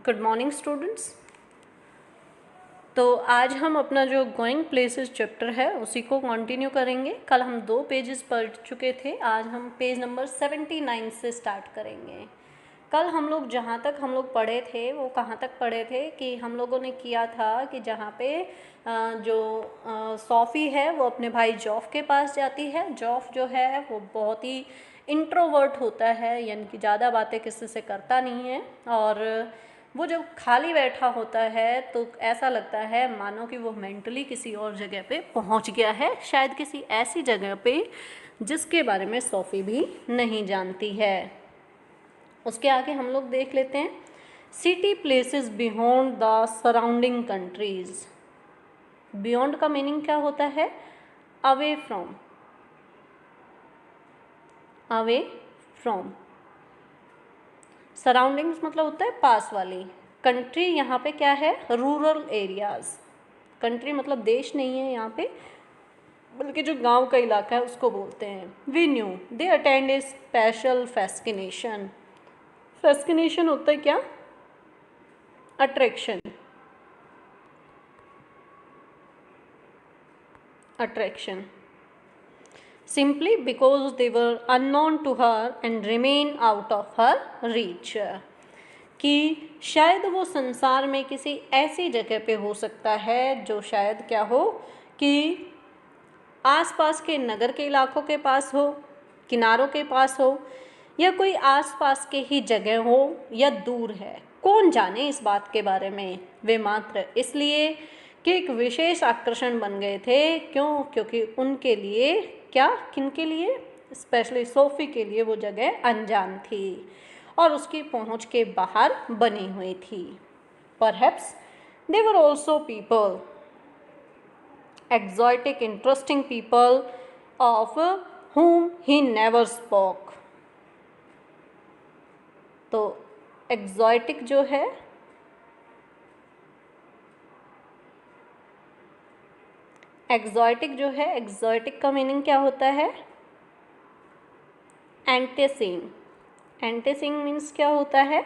Good morning students. तो आज हम अपना जो गोइंग प्लेसेस चैप्टर है उसी को कंटिन्यू करेंगे। कल हम 2 पेजेस पढ़ चुके थे, आज हम पेज नंबर 79 से स्टार्ट करेंगे। कल हम लोग जहाँ तक हम लोग पढ़े थे वो कहाँ तक पढ़े थे कि हम लोगों ने किया था कि जहाँ पे जो सोफ़ी है वो अपने भाई जॉफ के पास जाती है। जॉफ जो है वो बहुत ही इंट्रोवर्ट होता है, यानी कि ज़्यादा बातें किसी से करता नहीं है, और वो जब खाली बैठा होता है तो ऐसा लगता है मानो कि वो मेंटली किसी और जगह पे पहुंच गया है, शायद किसी ऐसी जगह पे जिसके बारे में सोफ़ी भी नहीं जानती है। उसके आगे हम लोग देख लेते हैं city places beyond the surrounding countries. Beyond का मीनिंग क्या होता है? Away from. Away from. Surroundings मतलब होता है पास वाली। कंट्री यहाँ पे क्या है? Rural areas. कंट्री मतलब देश नहीं है यहाँ पे, बल्कि जो गांव का इलाका है उसको बोलते हैं। We knew they attend a special fascination. Fascination होता है क्या? Attraction. Attraction simply because they were unknown to her and remain out of her reach। कि शायद वो संसार में किसी ऐसी जगह पे हो सकता है जो शायद क्या हो कि आसपास के नगर के इलाकों के पास हो, किनारों के पास हो, या कोई आसपास के ही जगह हो, या दूर है। कौन जाने इस बात के बारे में। वे मात्र इसलिए कि एक विशेष आकर्षण बन गए थे। क्यों? क्योंकि उनके लिए क्या, किनके लिए? स्पेशली सोफ़ी के लिए वो जगह अनजान थी और उसकी पहुंच के बाहर बनी हुई थी। Perhaps they were also people, exotic interesting people of whom he never spoke। तो exotic जो है, exotic का मीनिंग क्या होता है? एंटेसिंग। एंटेसिंग मीन्स क्या होता है?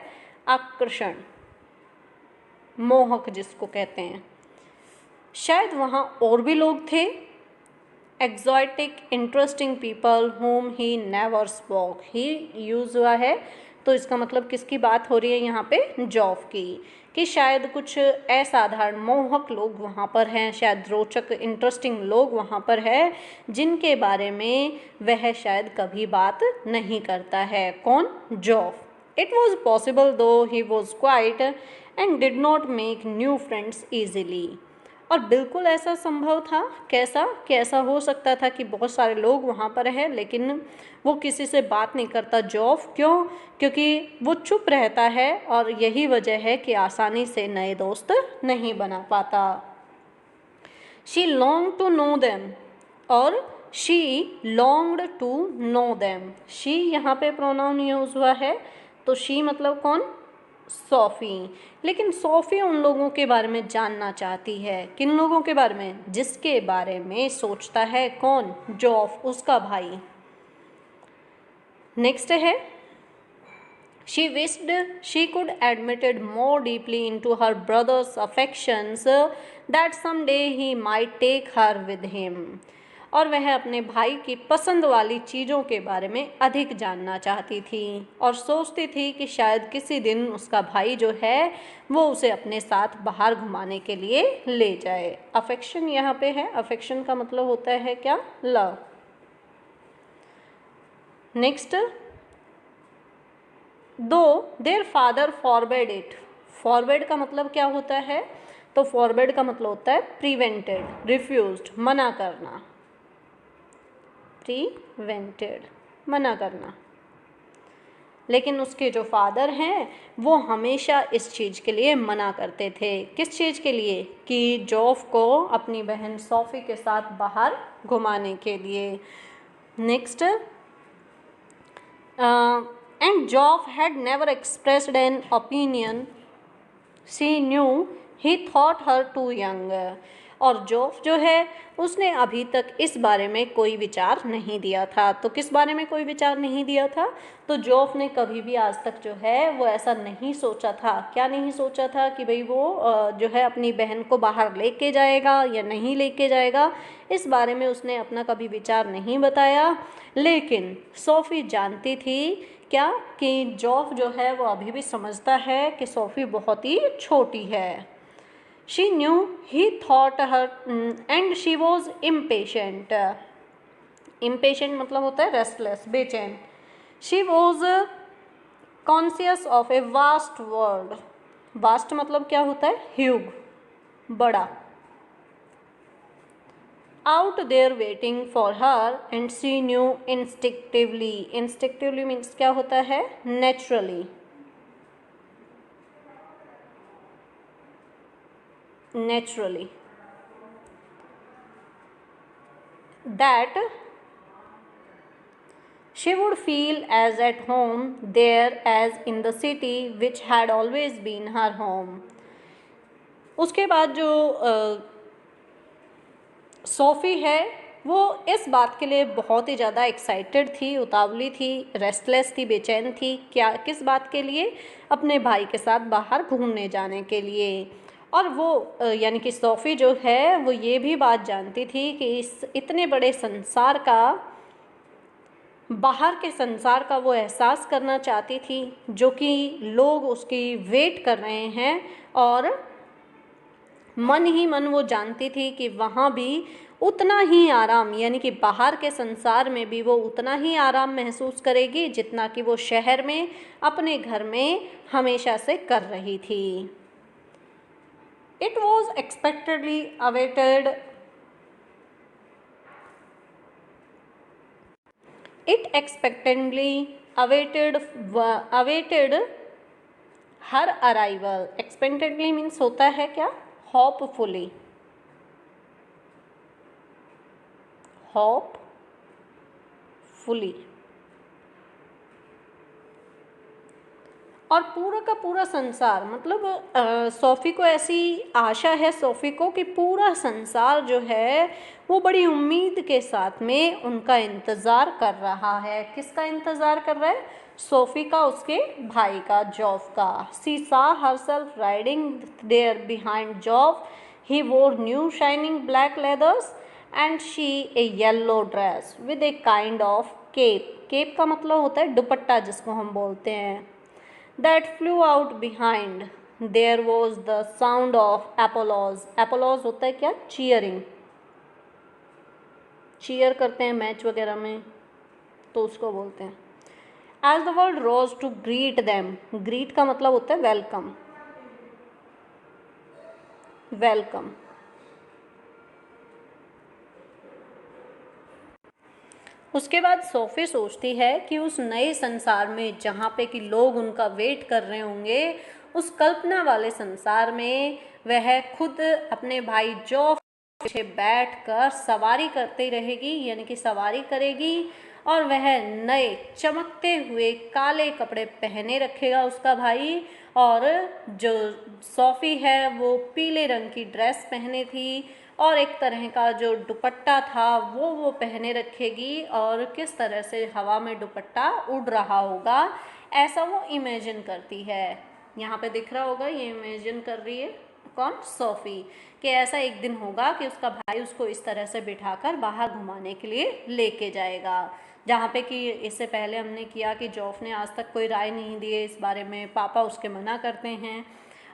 आकर्षण, मोहक जिसको कहते हैं। शायद वहाँ और भी लोग थे। Exotic interesting people home he never spoke. He use हुआ है तो इसका मतलब किसकी बात हो रही है यहाँ पे? जॉफ की। कि शायद कुछ असाधारण मोहक लोग वहाँ पर हैं, शायद रोचक इंटरेस्टिंग लोग वहाँ पर हैं जिनके बारे में वह शायद कभी बात नहीं करता है। कौन? जॉफ। इट वॉज पॉसिबल दो he was quiet and did not make new friends easily. और बिल्कुल ऐसा संभव था। कैसा? कि ऐसा हो सकता था कि बहुत सारे लोग वहाँ पर हैं लेकिन वो किसी से बात नहीं करता जॉफ। क्यों? क्योंकि वो चुप रहता है और यही वजह है कि आसानी से नए दोस्त नहीं बना पाता। She long to know them और she longed to know them. She यहाँ पे प्रोनाउन यूज हुआ है, तो शी मतलब कौन? सोफ़ी। लेकिन सोफ़ी उन लोगों के बारे में जानना चाहती है। किन लोगों के बारे में? जिसके बारे में सोचता है कौन? जॉफ, उसका भाई। नेक्स्ट है she wished she could admitted more deeply into her brother's affections that someday he might take her with him। और वह अपने भाई की पसंद वाली चीज़ों के बारे में अधिक जानना चाहती थी और सोचती थी कि शायद किसी दिन उसका भाई जो है वो उसे अपने साथ बाहर घुमाने के लिए ले जाए। अफेक्शन यहाँ पे है। अफेक्शन का मतलब होता है क्या? लव। नेक्स्ट, दो their father forbade it. Forbade का मतलब क्या होता है? तो फॉरबेड का मतलब होता है प्रिवेंटेड, रिफ्यूज्ड, मना करना। प्रिवेंटेड, मना करना। लेकिन उसके जो फादर हैं वो हमेशा इस चीज़ के लिए मना करते थे। किस चीज़ के लिए? कि जॉफ को अपनी बहन सोफ़ी के साथ बाहर घुमाने के लिए। Next, and Joff had never expressed an opinion. She knew he thought her too young। और जोफ जो है उसने अभी तक इस बारे में कोई विचार नहीं दिया था। तो किस बारे में कोई विचार नहीं दिया था? तो जोफ ने कभी भी आज तक जो है वो ऐसा नहीं सोचा था। क्या नहीं सोचा था? कि भाई वो जो है अपनी बहन को बाहर लेके जाएगा या नहीं लेके जाएगा, इस बारे में उसने अपना कभी विचार नहीं बताया। लेकिन सोफ़ी जानती थी क्या, कि जोफ जो है वो अभी भी समझता है कि सोफ़ी बहुत ही छोटी है। She knew he thought her and she was impatient. Impatient मतलब होता है restless, बेचैन। She was conscious of a vast world. Vast मतलब क्या होता है? Huge, बड़ा। Out there waiting for her and she knew instinctively. Instinctively means क्या होता है? Naturally. Naturally. That she would feel as at home there as in the city which had always been her home. उसके बाद जो SoFi है वो इस बात के लिए बहुत ही ज़्यादा एक्साइटेड थी, उतावली थी, रेस्टलेस थी, बेचैन थी। क्या, किस बात के लिए? अपने भाई के साथ बाहर घूमने जाने के लिए। और वो यानी कि सोफ़ी जो है वो ये भी बात जानती थी कि इस इतने बड़े संसार का, बाहर के संसार का वो एहसास करना चाहती थी जो कि लोग उसकी वेट कर रहे हैं। और मन ही मन वो जानती थी कि वहाँ भी उतना ही आराम, यानी कि बाहर के संसार में भी वो उतना ही आराम महसूस करेगी जितना कि वो शहर में अपने घर में हमेशा से कर रही थी। It was expectedly awaited It expectantly awaited her arrival. Expectantly means होता है क्या? Hopefully. Hopefully. और पूरा का पूरा संसार, मतलब सोफ़ी को ऐसी आशा है, सोफ़ी को, कि पूरा संसार जो है वो बड़ी उम्मीद के साथ में उनका इंतज़ार कर रहा है। किसका इंतज़ार कर रहा है? सोफ़ी का, उसके भाई का, जोफ का। She saw herself riding there behind Joff. He wore new shining black leathers and she a yellow dress with a kind of cape. Cape का मतलब होता है दुपट्टा, जिसको हम बोलते हैं। That flew out behind. There was the sound of applause. Applause होता है क्या? Cheering. Cheer करते हैं मैच वगैरह में, तो उसको बोलते हैं। As the world rose to greet them. Greet का मतलब होता है welcome. Welcome. उसके बाद सोफ़ी सोचती है कि उस नए संसार में जहाँ पे कि लोग उनका वेट कर रहे होंगे, उस कल्पना वाले संसार में वह खुद अपने भाई जोफ पीछे बैठकर सवारी करती रहेगी, यानी कि सवारी करेगी। और वह नए चमकते हुए काले कपड़े पहने रखेगा उसका भाई, और जो सोफ़ी है वो पीले रंग की ड्रेस पहने थी और एक तरह का जो दुपट्टा था वो पहने रखेगी। और किस तरह से हवा में दुपट्टा उड़ रहा होगा, ऐसा वो इमेजिन करती है। यहाँ पे दिख रहा होगा, ये इमेजिन कर रही है कौन? सोफ़ी, कि ऐसा एक दिन होगा कि उसका भाई उसको इस तरह से बिठाकर बाहर घुमाने के लिए लेके जाएगा। जहाँ पे कि इससे पहले हमने किया कि जोफ ने आज तक कोई राय नहीं दी है इस बारे में, पापा उसके मना करते हैं।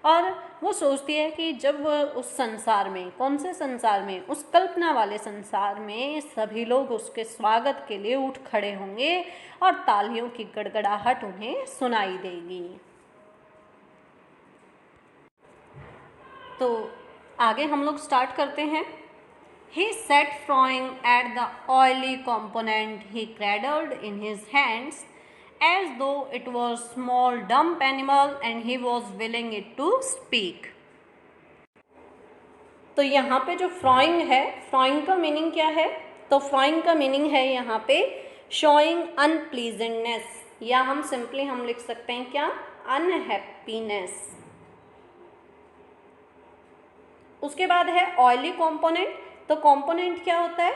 और वो सोचती है कि जब वो उस संसार में, कौन से संसार में? उस कल्पना वाले संसार में सभी लोग उसके स्वागत के लिए उठ खड़े होंगे और तालियों की गड़गड़ाहट उन्हें सुनाई देगी। तो आगे हम लोग स्टार्ट करते हैं। He sat frowning at the oily component he cradled in his hands as though it was a small dumb animal and he was willing it to speak. तो यहाँ पे जो फ्रॉइंग है, फ्रॉइंग का मीनिंग क्या है? तो फ्रॉइंग का मीनिंग है यहाँ पे शोइंग अनप्लीजेंटनेस, या हम सिंपली हम लिख सकते हैं क्या? अनहैप्पीनेस। उसके बाद है ऑयली कंपोनेंट। तो कंपोनेंट क्या होता है?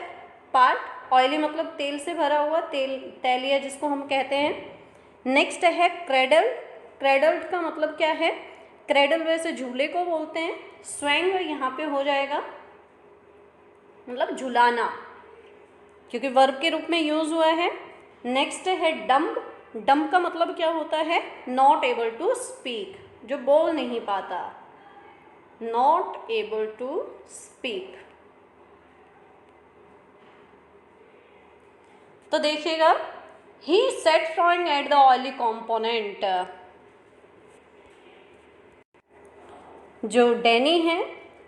पार्ट। ऑयली मतलब तेल से भरा हुआ, तैलिया जिसको हम कहते हैं। नेक्स्ट है क्रेडल। क्रेडल्ड का मतलब क्या है? क्रेडल वैसे झूले को बोलते हैं। स्वैंग यहाँ पे हो जाएगा, मतलब झुलाना, क्योंकि वर्ब के रूप में यूज हुआ है। नेक्स्ट है डम्ब। डम्ब का मतलब क्या होता है? नॉट एबल टू स्पीक, जो बोल नहीं पाता, नॉट एबल टू स्पीक। तो देखिएगा, he sat frowning at the oily component. जो डैनी है,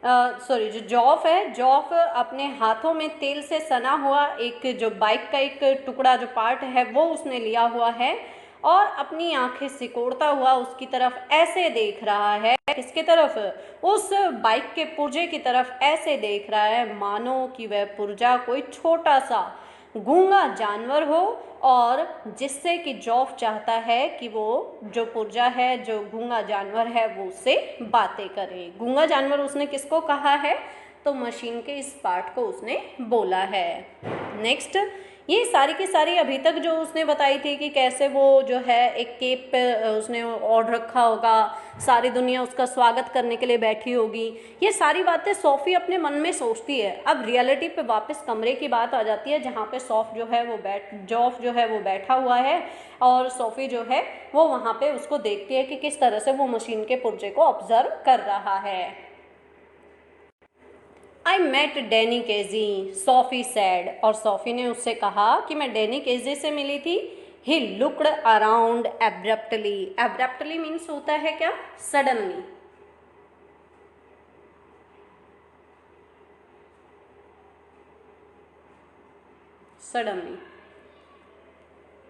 सॉरी जो जॉफ है, जॉफ अपने हाथों में तेल से सना हुआ एक जो बाइक का एक टुकड़ा जो पार्ट है वो उसने लिया हुआ है और अपनी आंखें सिकोड़ता हुआ उसकी तरफ ऐसे देख रहा है। किसकी तरफ? उस बाइक के पुर्जे की तरफ ऐसे देख रहा है मानो कि वह पुर्जा कोई छोटा सा गूंगा जानवर हो, और जिससे कि जॉफ चाहता है कि वो जो पुर्जा है, जो गूंगा जानवर है, वो उससे बातें करे। गूंगा जानवर उसने किसको कहा है? तो मशीन के इस पार्ट को उसने बोला है। नेक्स्ट, ये सारी की सारी अभी तक जो उसने बताई थी कि कैसे वो जो है एक केप पे उसने ओढ़ रखा होगा, सारी दुनिया उसका स्वागत करने के लिए बैठी होगी, ये सारी बातें सोफी अपने मन में सोचती है। अब रियलिटी पे वापस कमरे की बात आ जाती है, जहाँ पे जॉफ जो है वो बैठा हुआ है, और सोफी जो है वो वहाँ पे उसको देखती है कि किस तरह से वो मशीन के पुर्जे को ऑब्जर्व कर रहा है। I met Danny Casey, Sophie said. और सोफी ने उससे कहा कि मैं डैनी केजी से मिली थी। He looked around abruptly. Abruptly means होता है क्या? Suddenly. Suddenly.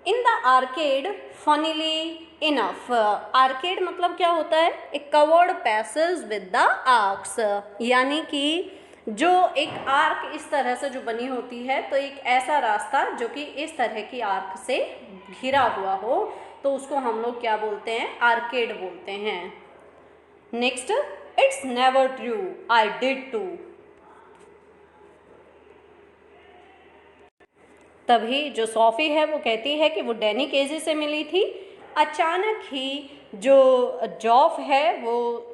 In the arcade funnily enough. Arcade मतलब क्या होता है? एक covered passage with the arcs, यानी कि जो एक आर्क इस तरह से जो बनी होती है, तो एक ऐसा रास्ता जो कि इस तरह की आर्क से घिरा हुआ हो, तो उसको हम लोग क्या बोलते हैं? आर्केड बोलते हैं। Next, it's never true, I did too. तभी जो सोफी है वो कहती है कि वो डैनी केजी से मिली थी। अचानक ही जो जॉफ है वो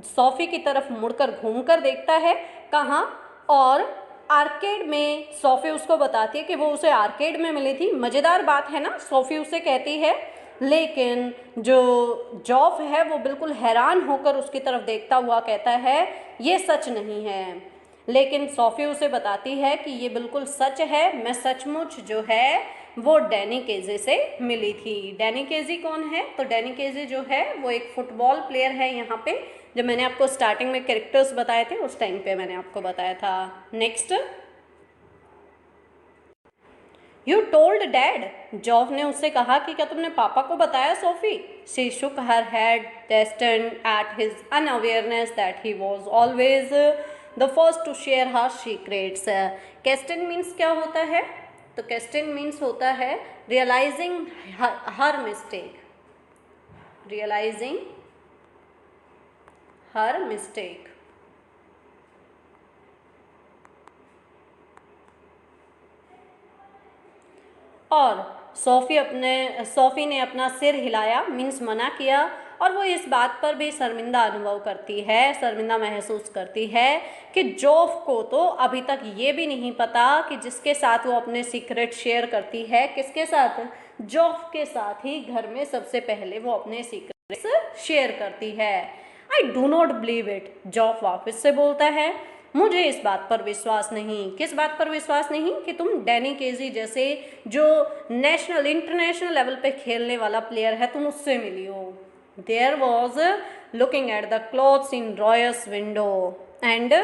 सोफी की तरफ मुड़कर घूमकर देखता है। कहाँ? और आर्केड में। सोफी उसको बताती है कि वो उसे आर्केड में मिली थी। मज़ेदार बात है ना, सोफी उसे कहती है, लेकिन जो जॉफ है वो बिल्कुल हैरान होकर उसकी तरफ देखता हुआ कहता है ये सच नहीं है। लेकिन सोफी उसे बताती है कि ये बिल्कुल सच है, मैं सचमुच जो है वो डैनी केजी से मिली थी। डैनी केजी कौन है? तो डैनी केजी जो है वो एक फुटबॉल प्लेयर है। यहाँ पे जब मैंने आपको स्टार्टिंग में कैरेक्टर्स बताए थे उस टाइम पे मैंने आपको बताया था। Next, you told Dad. Joff ने उससे कहा कि क्या तुमने पापा को बताया Sophie? She shook her head, tested at his unawareness that he was always the first to share her secrets. Chasten means क्या होता है? तो कैस्टन मीन्स होता है realising her mistake, realising her mistake. और सोफी ने अपना सिर हिलाया, मीन्स मना किया, और वो इस बात पर भी शर्मिंदा अनुभव करती है, शर्मिंदा महसूस करती है कि जॉफ को तो अभी तक ये भी नहीं पता कि जिसके साथ वो अपने सीक्रेट शेयर करती है, किसके साथ? जॉफ के साथ ही घर में सबसे पहले वो अपने सीक्रेट्स शेयर करती है। I do not believe it, जॉफ वापस से बोलता है, मुझे इस बात पर विश्वास नहीं। किस बात पर विश्वास नहीं? कि तुम डैनी केजी जैसे जो नेशनल इंटरनेशनल लेवल पे खेलने वाला प्लेयर है तुम उससे मिली हो। There was looking at the clothes in Royce window and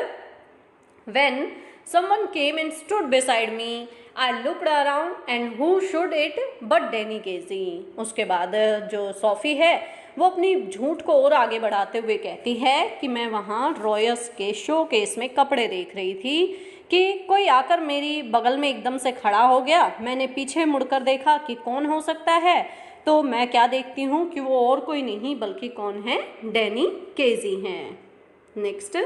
when someone came and stood beside me, I looked around and who should it but Danny KG. उसके बाद जो सोफी है वो अपनी झूठ को और आगे बढ़ाते हुए कहती है कि मैं वहाँ रॉयस के शो केस में कपड़े देख रही थी कि कोई आकर मेरी बगल में एकदम से खड़ा हो गया। मैंने पीछे मुड़कर देखा कि कौन हो सकता है, तो मैं क्या देखती हूँ कि वो और कोई नहीं बल्कि कौन है? डैनी केजी हैं। Next,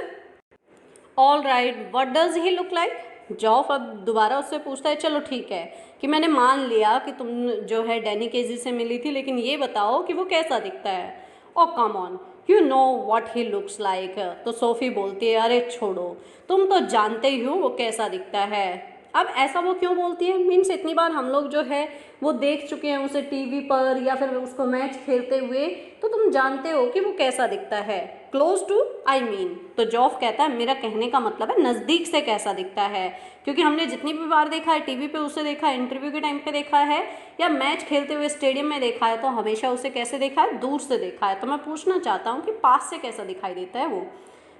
all right, what does he look like? जॉफ अब दोबारा उससे पूछता है, चलो ठीक है कि मैंने मान लिया कि तुम जो है डैनी केजी से मिली थी, लेकिन ये बताओ कि वो कैसा दिखता है। Oh come on, you know what he looks like. तो सोफी बोलती है, अरे छोड़ो, तुम तो जानते ही हो वो कैसा दिखता है। अब ऐसा वो क्यों बोलती है? मीन्स इतनी बार हम लोग जो है वो देख चुके हैं उसे टीवी पर या फिर उसको मैच खेलते हुए, तो तुम जानते हो कि वो कैसा दिखता है। क्लोज टू आई मीन, तो जॉफ कहता है मेरा कहने का मतलब है नज़दीक से कैसा दिखता है, क्योंकि हमने जितनी भी बार देखा है टीवी पे उसे देखा है, इंटरव्यू के टाइम पे देखा है, या मैच खेलते हुए स्टेडियम में देखा है, तो हमेशा उसे कैसे देखा है? दूर से देखा है। तो मैं पूछना चाहता हूँ कि पास से कैसा दिखाई देता है वो।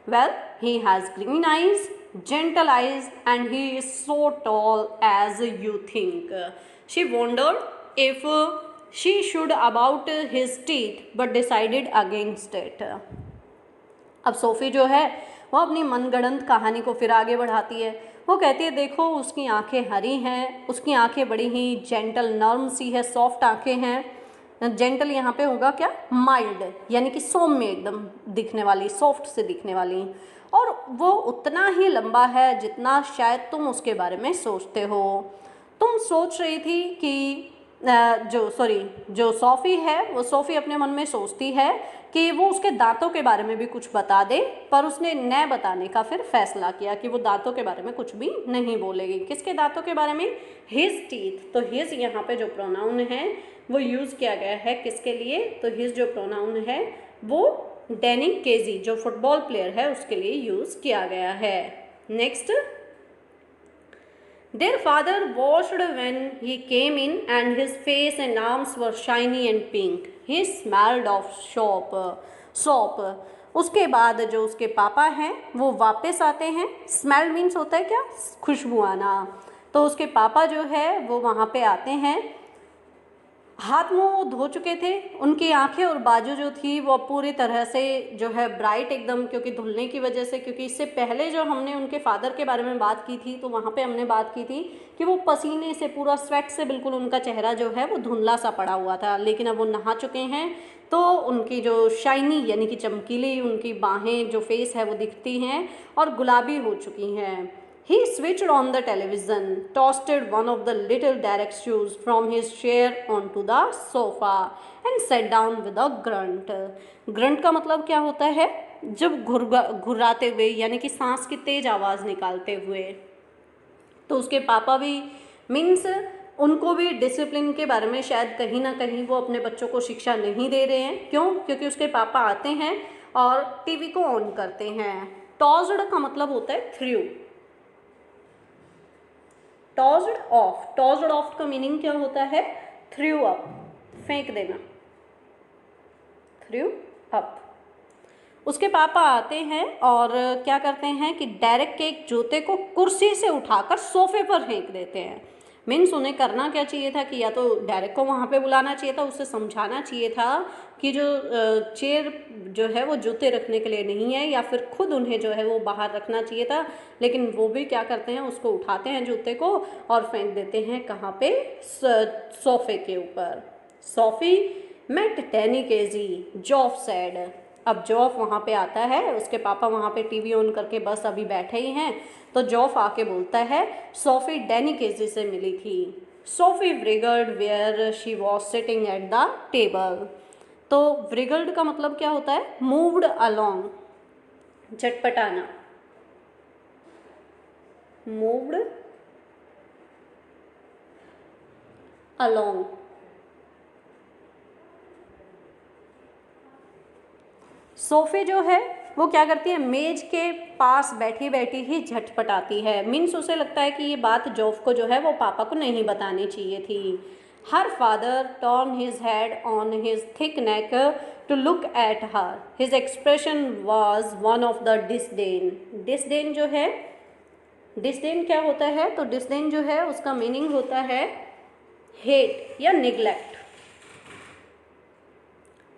Well, he has green eyes, gentle eyes, and he is so tall as you think. She wondered if she should about his teeth, but decided against it. अब सोफ़ी जो है वो अपनी मनगढ़ंत कहानी को फिर आगे बढ़ाती है। वो कहती है देखो उसकी आंखें हरी हैं, उसकी आंखें बड़ी ही जेंटल नर्म सी है, सॉफ्ट आंखें हैं। जेंटल यहाँ पे होगा क्या? माइल्ड, यानी कि सौम्य एकदम दिखने वाली, सॉफ्ट से दिखने वाली। और वो उतना ही लंबा है जितना शायद तुम उसके बारे में सोचते हो। तुम सोच रही थी कि जो सोफ़ी है वो सोफ़ी अपने मन में सोचती है कि वो उसके दांतों के बारे में भी कुछ बता दे, पर उसने न बताने का फिर फैसला किया कि वो दांतों के बारे में कुछ भी नहीं बोलेगी। किसके दांतों के बारे में? His teeth. तो हिज यहाँ पे जो प्रोनाउन है वो यूज़ किया गया है किसके लिए? तो हिज जो प्रोनाउन है वो डैनी केजी जो फुटबॉल प्लेयर है उसके लिए यूज़ किया गया है। Next, their father watched when he came in and his face and arms were shiny and pink. He smelled of soap. उसके बाद जो उसके पापा हैं वो वापस आते हैं। स्मेल मीन्स होता है क्या? खुशबू आना। तो उसके पापा जो है वो वहाँ पे आते हैं, हाथ मुंह धो चुके थे, उनकी आंखें और बाजू जो थी वो पूरी तरह से जो है ब्राइट एकदम, क्योंकि धुलने की वजह से, क्योंकि इससे पहले जो हमने उनके फादर के बारे में बात की थी तो वहाँ पे हमने बात की थी कि वो पसीने से पूरा स्वेट से बिल्कुल उनका चेहरा जो है वो धुंधला सा पड़ा हुआ था, लेकिन अब वो नहा चुके हैं तो उनकी जो शाइनी यानी कि चमकीली उनकी बाहें जो फेस है वो दिखती हैं और गुलाबी हो चुकी हैं। He switched on the television, toasted one of the little Derek shoes from his chair onto the sofa and sat down with a grunt. Grunt का मतलब क्या होता है? जब घुर्राते हुए यानी कि सांस की तेज आवाज़ निकालते हुए। तो उसके पापा भी मीन्स उनको भी डिसिप्लिन के बारे में शायद कहीं ना कहीं वो अपने बच्चों को शिक्षा नहीं दे रहे हैं। क्यों? क्योंकि उसके पापा आते हैं और टीवी को ऑन करते हैं। टॉस्ड का मतलब होता है थ्रू। टॉस्ड ऑफ का मीनिंग क्या होता है? थ्रू अप, फेंक देना, थ्रू अप। उसके पापा आते हैं और क्या करते हैं कि डायरेक्ट के एक जूते को कुर्सी से उठाकर सोफे पर फेंक देते हैं। मीन्स उन्हें करना क्या चाहिए था कि या तो डायरेक्ट को वहाँ पे बुलाना चाहिए था, उससे समझाना चाहिए था कि जो चेयर जो है वो जूते रखने के लिए नहीं है, या फिर खुद उन्हें जो है वो बाहर रखना चाहिए था। लेकिन वो भी क्या करते हैं, उसको उठाते हैं जूते को और फेंक देते हैं कहाँ पे? सोफे के ऊपर। Sophie met Danny Casey, Geoff said. अब जॉफ वहाँ पे आता है, उसके पापा वहाँ पे टीवी ऑन करके बस अभी बैठे ही हैं, तो जॉफ आके बोलता है सोफी डैनी केजी से मिली थी। Sophie wriggled where she was sitting at the table. तो व्रिगल्ड का मतलब क्या होता है? मूव्ड अलोंग, झटपटाना, मूव्ड अलोंग। सोफी जो है वो क्या करती है? मेज के पास बैठी बैठी ही झटपटाती है। मीन्स उसे लगता है कि ये बात जॉफ को जो है वो पापा को नहीं बतानी चाहिए थी। Her father turn his head on his thick neck to look at her. His expression was one of the disdain. Disdain जो है, डिसडेन क्या होता है? तो डिसडेन जो है उसका मीनिंग होता है हेट या निगलेक्ट।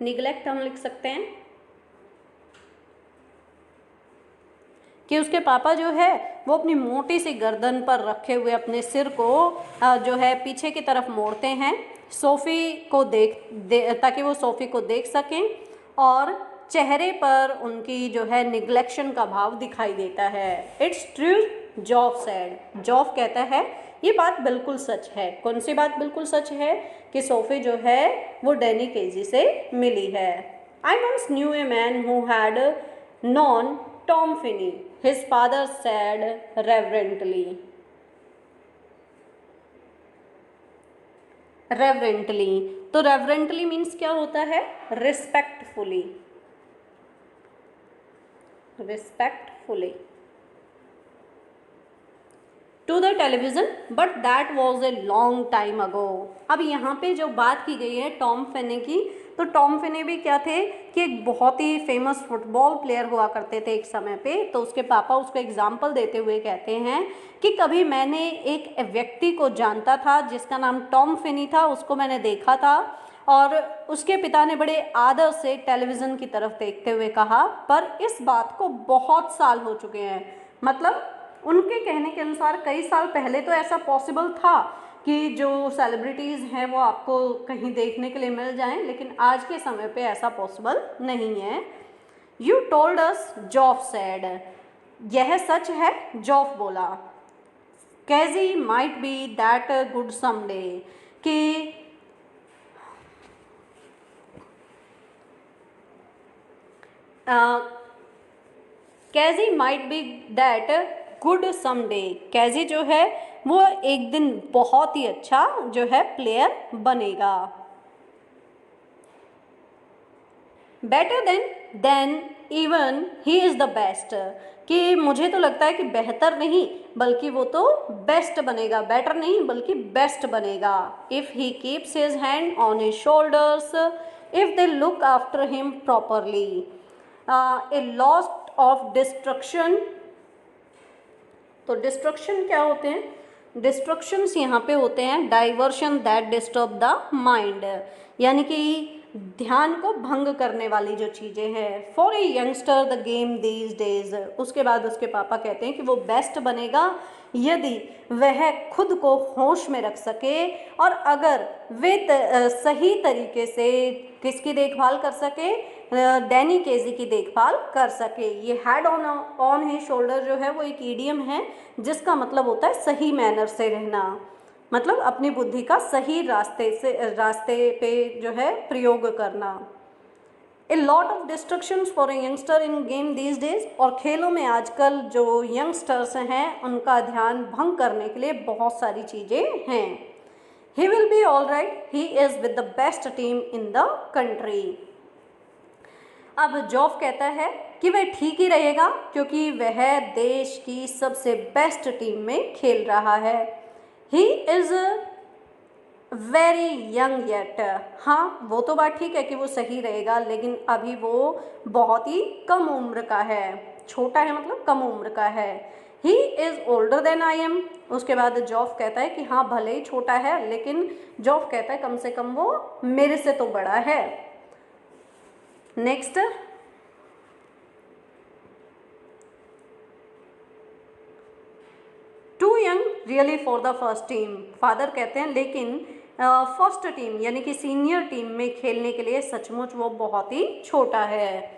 निगलेक्ट हम लिख सकते हैं कि उसके पापा जो है वो अपनी मोटी सी गर्दन पर रखे हुए अपने सिर को जो है पीछे की तरफ मोड़ते हैं सोफ़ी को ताकि वो सोफ़ी को देख सकें, और चेहरे पर उनकी जो है निग्लेक्शन का भाव दिखाई देता है। इट्स ट्रू, जॉफ सेड, जॉफ कहता है ये बात बिल्कुल सच है। कौन सी बात बिल्कुल सच है? कि सोफी जो है वो डैनी केजी से मिली है। I once knew a man who had known Tom Finney, his father said reverently. Reverently, तो रेवरेंटली मीन्स क्या होता है? Respectfully, respectfully to the television, but that was a long time ago. अब यहाँ पे जो बात की गई है टॉम फिने की, तो टॉम फिने भी क्या थे कि एक बहुत ही फेमस फुटबॉल प्लेयर हुआ करते थे एक समय पे। तो उसके पापा उसको एग्जाम्पल देते हुए कहते हैं कि कभी मैंने एक व्यक्ति को जानता था जिसका नाम टॉम फिनी था, उसको मैंने देखा था और उसके पिता ने बड़े आदर से टेलीविज़न की तरफ देखते हुए कहा, पर इस बात को बहुत साल हो चुके हैं। मतलब उनके कहने के अनुसार कई साल पहले तो ऐसा पॉसिबल था कि जो सेलिब्रिटीज़ हैं वो आपको कहीं देखने के लिए मिल जाएं, लेकिन आज के समय पे ऐसा पॉसिबल नहीं है। You told us, Joff said, यह सच है, जॉफ बोला। कैजी might be that good someday, कि कैजी might be that good someday, कैजी जो है वो एक दिन बहुत ही अच्छा जो है प्लेयर बनेगा। Better than even he is the best, कि मुझे तो लगता है कि बेहतर नहीं बल्कि वो तो बेस्ट बनेगा, बेटर नहीं बल्कि बेस्ट बनेगा। If he keeps his hand on his shoulders, if they look after him properly, a lost of destruction. तो डिस्ट्रक्शन क्या होते हैं? डिस्ट्रक्शंस यहाँ पे होते हैं diversion that disturb the mind, यानी कि ध्यान को भंग करने वाली जो चीज़ें हैं। For a youngster the game these days, उसके बाद उसके पापा कहते हैं कि वो बेस्ट बनेगा यदि वह खुद को होश में रख सके और अगर वे सही तरीके से किसकी देखभाल कर सके? डैनी केजी की देखभाल कर सके। ये हैड ऑन हिज शोल्डर जो है वो एक ईडियम है जिसका मतलब होता है सही मैनर से रहना, मतलब अपनी बुद्धि का सही रास्ते पे जो है प्रयोग करना। A lot of destructions for a youngster in game these days, और खेलों में आजकल जो यंगस्टर्स हैं उनका ध्यान भंग करने के लिए बहुत सारी चीज़ें हैं। He will be all right, he is with the best team in the country. अब जॉफ कहता है कि वह ठीक ही रहेगा क्योंकि वह देश की सबसे बेस्ट टीम में खेल रहा है। He is very young yet, हाँ वो तो बात ठीक है कि वो सही रहेगा, लेकिन अभी वो बहुत ही कम उम्र का है। छोटा है मतलब कम उम्र का है। He is older than I am, उसके बाद जॉफ कहता है कि हाँ भले ही छोटा है लेकिन जॉफ कहता है कम से कम वो मेरे से तो बड़ा है। Next, too young really for the first team, father कहते हैं लेकिन फर्स्ट टीम यानी कि सीनियर टीम में खेलने के लिए सचमुच वो बहुत ही छोटा है।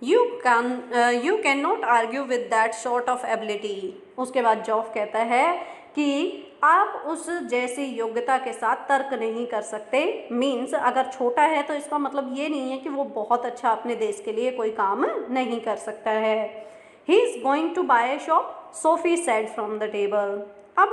You can not argue with that sort of ability, उसके बाद जॉफ कहता है कि आप उस जैसी योग्यता के साथ तर्क नहीं कर सकते। मीन्स अगर छोटा है तो इसका मतलब ये नहीं है कि वो बहुत अच्छा अपने देश के लिए कोई काम नहीं कर सकता है। He is going to buy a shop, Sophie said from the table. अब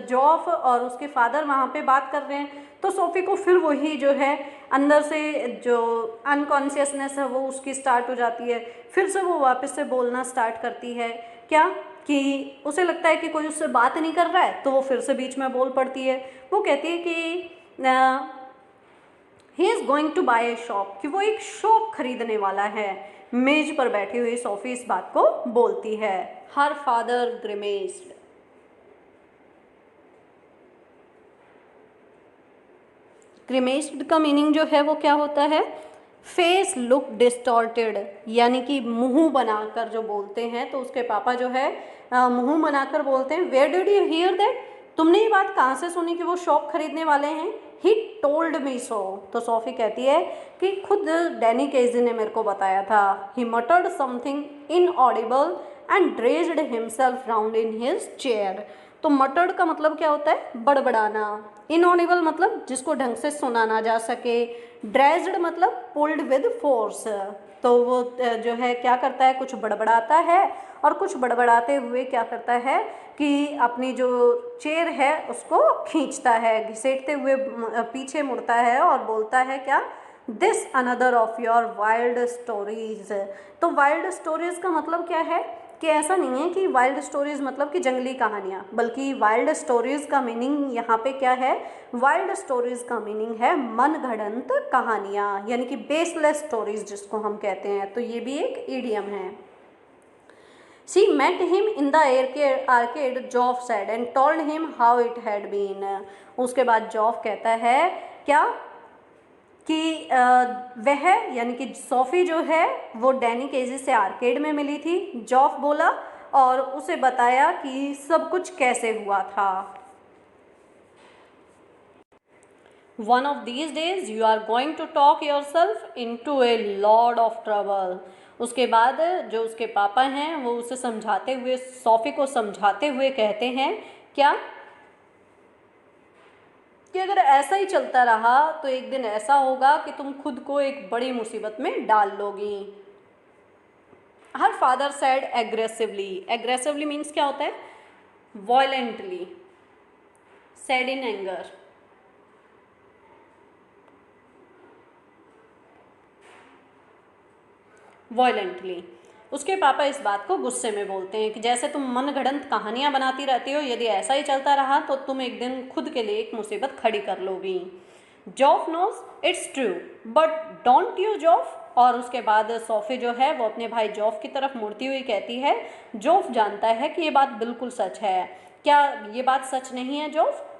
जॉफ और उसके फादर वहाँ पे बात कर रहे हैं तो सोफ़ी को फिर वही जो है अंदर से जो अनकॉन्शियसनेस है वो उसकी स्टार्ट हो जाती है। फिर से वो वापस से बोलना स्टार्ट करती है, क्या कि उसे लगता है कि कोई उससे बात नहीं कर रहा है तो वो फिर से बीच में बोल पड़ती है। वो कहती है कि he is going to buy a shop, कि वो एक शॉप खरीदने वाला है। मेज पर बैठी हुई सोफ़ी इस बात को बोलती है। हर फादर ग्रिमेस्ड, ग्रिमेस्ड का मीनिंग जो है वो क्या होता है? फेस लुक डिस्टॉर्टेड, यानी कि मुंह बनाकर जो बोलते हैं। तो उसके पापा जो है मुंह बनाकर बोलते हैं, where did you hear that, तुमने ये बात कहाँ से सुनी कि वो शॉप खरीदने वाले हैं? ही टोल्ड मी सो। तो सोफी कहती है कि खुद डैनी केजी ने मेरे को बताया था। He muttered something inaudible and dragged himself round in his chair. तो मटर्ड का मतलब क्या होता है? बड़बड़ाना। इनऑडिबल मतलब जिसको ढंग से सुना ना जा सके। ड्रेज्ड मतलब पुल्ड विद फोर्स। तो वो जो है क्या करता है, कुछ बड़बड़ाता है और कुछ बड़बड़ाते हुए क्या करता है कि अपनी जो चेयर है उसको खींचता है, घसीटते हुए पीछे मुड़ता है और बोलता है क्या? This another of your wild stories. तो वाइल्ड स्टोरीज का मतलब क्या है कि ऐसा नहीं है कि वाइल्ड स्टोरीज मतलब कि जंगली कहानियाँ, बल्कि वाइल्ड स्टोरीज का मीनिंग यहाँ पे क्या है? वाइल्ड स्टोरीज का मीनिंग है मनगढ़ंत कहानियाँ, यानी कि बेसलेस स्टोरीज जिसको हम कहते हैं। तो ये भी एक इडियम है। She met him in the arcade, Joff said, and told him how it had been. उसके बाद जॉफ कहता है क्या कि वह यानी कि सोफ़ी जो है वो डैनी केजी से आर्केड में मिली थी। जॉफ बोला और उसे बताया कि सब कुछ कैसे हुआ था। One of these days you are going to talk yourself into a lot of trouble. उसके बाद जो उसके पापा हैं वो उसे समझाते हुए, सोफ़ी को समझाते हुए कहते हैं क्या कि अगर ऐसा ही चलता रहा तो एक दिन ऐसा होगा कि तुम खुद को एक बड़ी मुसीबत में डाल लोगी। Her father said aggressively. Aggressively means क्या होता है? Violently. Said in anger. Violently. उसके पापा इस बात को गुस्से में बोलते हैं कि जैसे तुम मनगढ़ंत कहानियां बनाती रहती हो, यदि ऐसा ही चलता रहा तो तुम एक दिन खुद के लिए एक मुसीबत खड़ी कर लोगी। Geoff knows it's true but don't you Geoff. और उसके बाद सोफ़ी जो है वो अपने भाई जॉफ की तरफ मुड़ती हुई कहती है, जॉफ जानता है कि ये बात बिल्कुल सच है। क्या ये बात सच नहीं है जॉफ?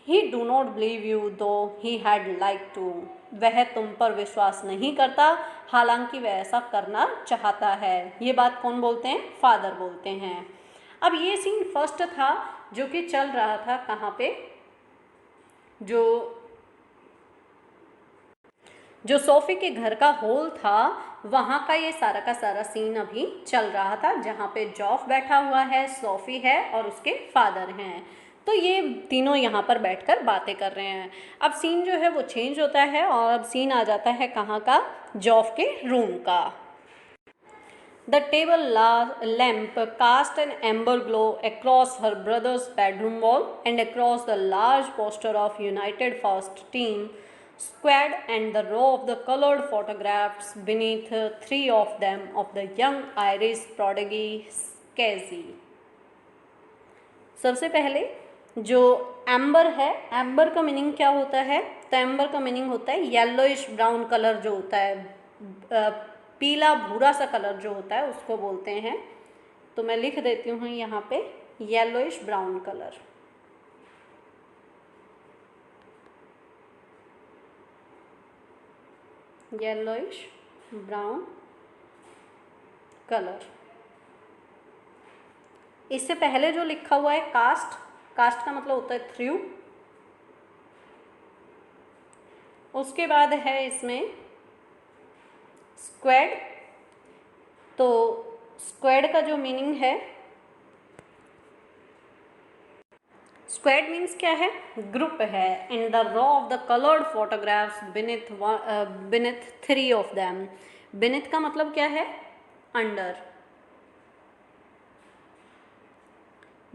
ही डू नॉट बिलीव यू दो ही हैड लाइक टू। वह तुम पर विश्वास नहीं करता, हालांकि वह ऐसा करना चाहता है। ये बात कौन बोलते हैं? फादर बोलते हैं। अब ये सीन फर्स्ट था जो कि चल रहा था कहाँ पे? जो सोफ़ी के घर का हॉल था वहाँ का ये सारा का सारा सीन अभी चल रहा था, जहाँ पे जॉफ बैठा हुआ है, सोफ़ी है और उसके फादर हैं। तो ये तीनों यहाँ पर बैठकर बातें कर रहे हैं। अब सीन जो है वो चेंज होता है और अब सीन आ जाता है कहाँ का? जॉफ के रूम का। The table lamp cast an amber glow across her brother's bedroom wall and across the large poster of United First Team squad and the row of the colored photographs beneath, three of them of the young Irish prodigy Casey. सबसे पहले जो amber है, amber का meaning क्या होता है? तो amber का मीनिंग होता है येलोइश ब्राउन कलर जो होता है, पीला भूरा सा कलर जो होता है उसको बोलते हैं। तो मैं लिख देती हूँ यहाँ पे yellowish brown colour. Yellowish brown colour. इससे पहले जो लिखा हुआ है कास्ट, कास्ट का मतलब होता है थ्रू। उसके बाद है इसमें स्क्वाड। तो स्क्वाड का जो मीनिंग है, स्क्वाड मीन्स क्या है? ग्रुप है। In the raw of the coloured photographs beneath three of them. Beneath का मतलब क्या है? अंडर।